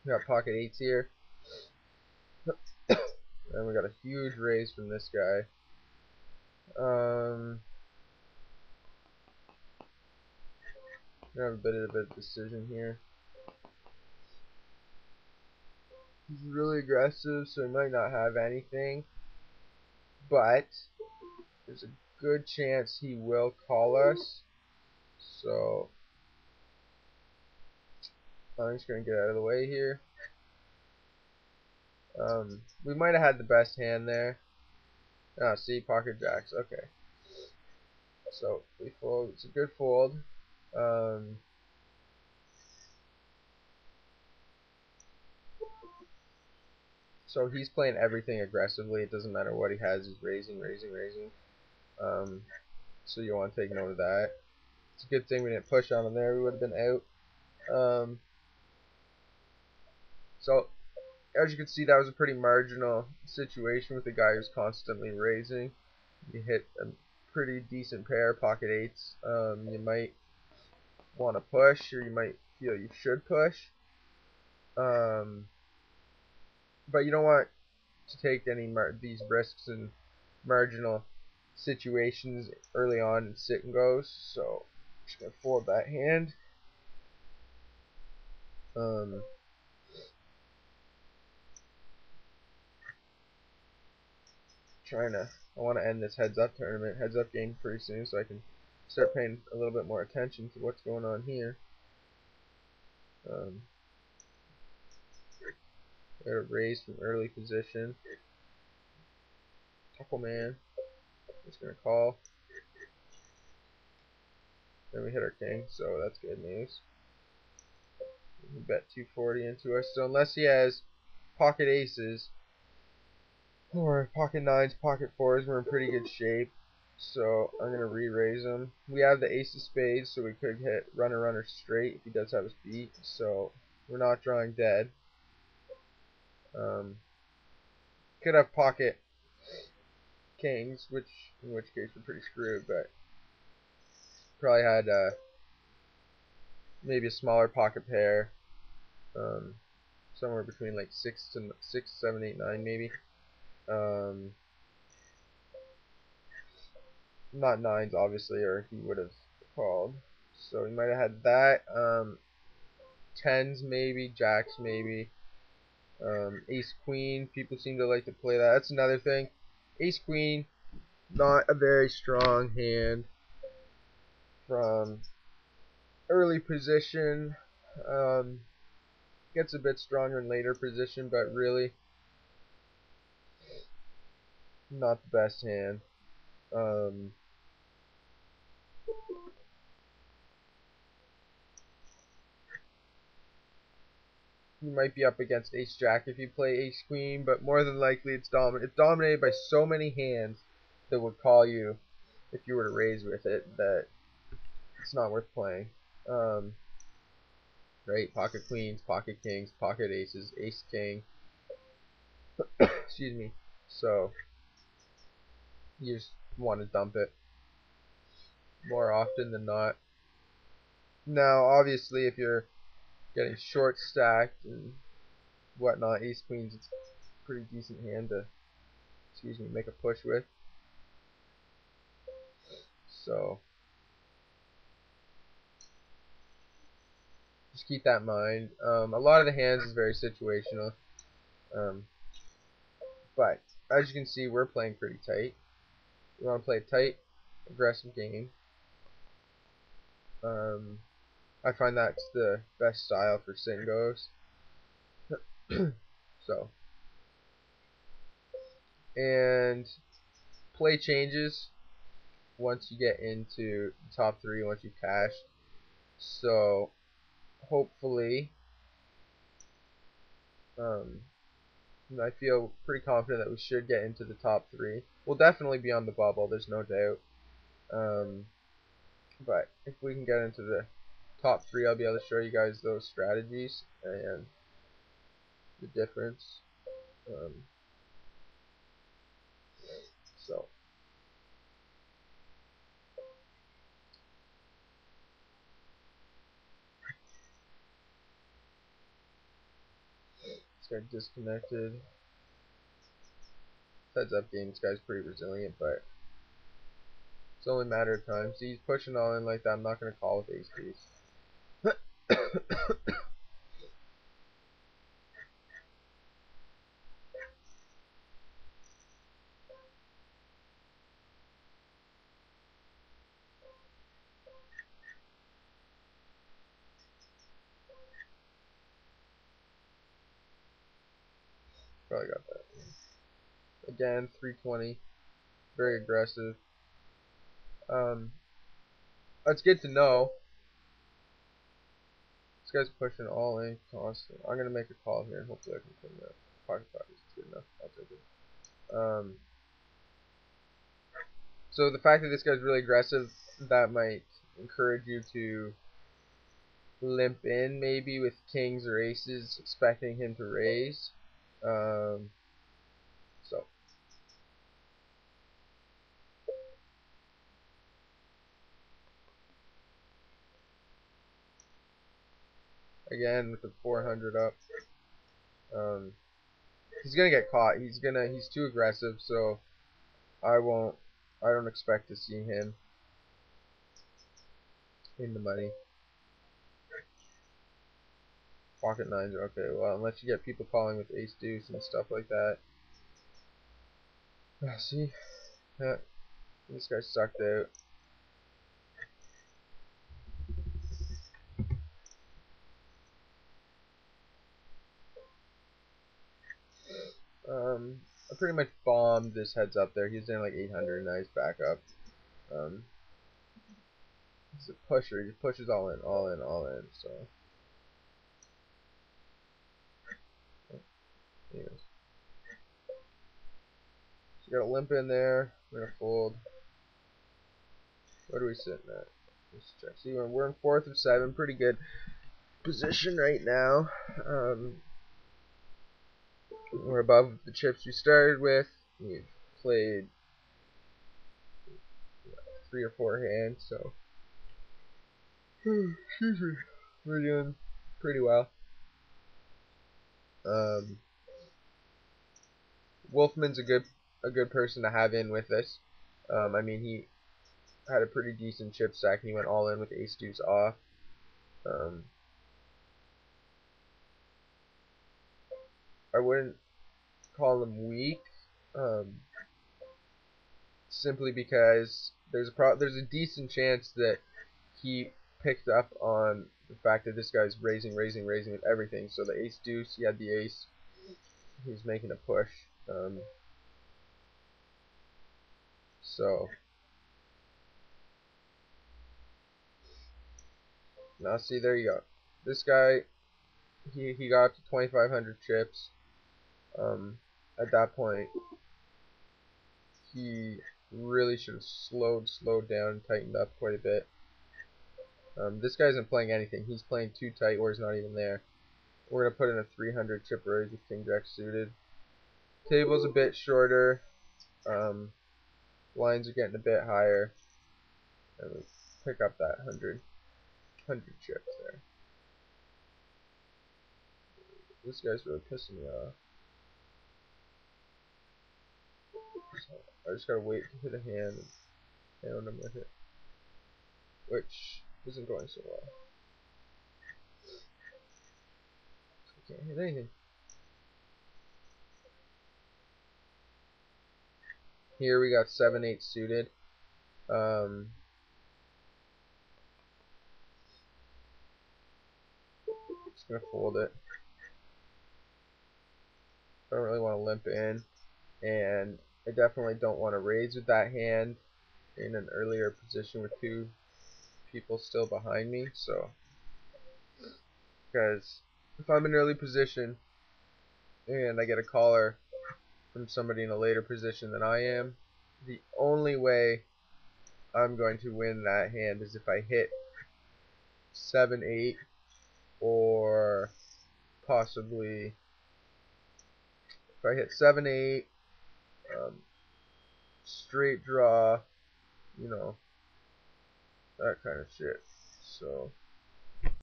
We got pocket eights here. And we got a huge raise from this guy. We have a bit of a decision here. He's really aggressive, so he might not have anything. But there's a good chance he will call us. So I'm just going to get out of the way here. We might have had the best hand there. Ah, see, pocket jacks. Okay. So we fold. It's a good fold. So he's playing everything aggressively. It doesn't matter what he has. He's raising, raising, raising. So you want to take note of that. It's a good thing we didn't push on him there. We would have been out. So as you can see, that was a pretty marginal situation with the guy who's constantly raising. You hit a pretty decent pair, pocket eights. You might want to push, or you might feel you should push. But you don't want to take any these risks in marginal situations early on in sit and goes. So I'm just gonna fold that hand. I want to end this heads up tournament, heads up game pretty soon, so I can start paying a little bit more attention to what's going on here. Got a raise from early position. Couple man. Just gonna call. Then we hit our king, so that's good news. He bet 240 into us. So unless he has pocket aces or pocket nines, pocket fours, we're in pretty good shape. So I'm gonna re-raise him. We have the ace of spades, so we could hit runner straight if he does have us beat. So we're not drawing dead. Could have pocket kings, in which case we're pretty screwed, but probably had maybe a smaller pocket pair, somewhere between like 6, 7, 8, 9 maybe. Not nines obviously, or he would have called. So he might have had that. Tens maybe, jacks maybe. Ace queen, people seem to like to play that. That's another thing. Ace queen, not a very strong hand from early position. Gets a bit stronger in later position, but really not the best hand. You might be up against ace jack if you play ace queen, but more than likely it's dominated by so many hands that would call you if you were to raise with it that it's not worth playing. Right, pocket queens, pocket kings, pocket aces, ace king. Excuse me. So you just want to dump it more often than not. Now, obviously, if you're getting short stacked and whatnot, ace queens, it's a pretty decent hand to, make a push with. So just keep that in mind. A lot of the hands is very situational, but as you can see, we're playing pretty tight. We want to play a tight, aggressive game. I find that's the best style for sit and goes. So, and play changes once you get into the top 3, once you've cashed. So hopefully, I feel pretty confident that we should get into the top 3. We'll definitely be on the bubble, there's no doubt. But if we can get into the top 3, I'll be able to show you guys those strategies and the difference. So This guy disconnected. Heads up game, this guy's pretty resilient, but it's only a matter of time. See, he's pushing all in like that. I'm not going to call with ace deuce. Probably got that. Again, 320. Very aggressive. That's good to know. This guy's pushing all in constant. I'm gonna make a call here and hopefully I can put in that pocket five. It's good enough. I'll take it. So the fact that this guy's really aggressive, that might encourage you to limp in maybe with kings or aces, expecting him to raise. So again with the 400 up, he's gonna get caught. He's too aggressive. So I don't expect to see him in the money. Pocket nines are okay. Well, unless you get people calling with ace deuce and stuff like that. See, this guy sucked out. I pretty much bombed this heads up there. He's in like 800. Nice backup. He's a pusher. He pushes all in, all in, all in. So, anyways, so you got a limp in there. We're gonna fold. What are we sitting at? Let's check. See, we're in 4th of 7. Pretty good position right now. We're above the chips we started with. We've played 3 or 4 hands, so excuse me, we're doing pretty well. Wolfman's a good person to have in with us. I mean, he had a pretty decent chip stack and he went all in with ace deuce off. I wouldn't call him weak, simply because there's a decent chance that he picked up on the fact that this guy's raising with everything. So the ace deuce, he had the ace, he's making a push. So now see, there you go. This guy, he got up to 2,500 chips. At that point, he really should have slowed down and tightened up quite a bit. This guy isn't playing anything. He's playing too tight or he's not even there. We're going to put in a 300 chip raise with king jack suited. Table's a bit shorter. Lines are getting a bit higher. And we pick up that 100 chips there. This guy's really pissing me off. So I just gotta wait to hit a hand and pound him with it, which isn't going so well. I can't hit anything. Here we got 7-8 suited. Just gonna fold it. I don't really want to limp in, and I definitely don't want to raise with that hand in an earlier position with 2 people still behind me. So, because if I'm in early position and I get a caller from somebody in a later position than I am, the only way I'm going to win that hand is if I hit 7-8 or possibly if I hit 7-8, straight draw, you know, that kind of shit. So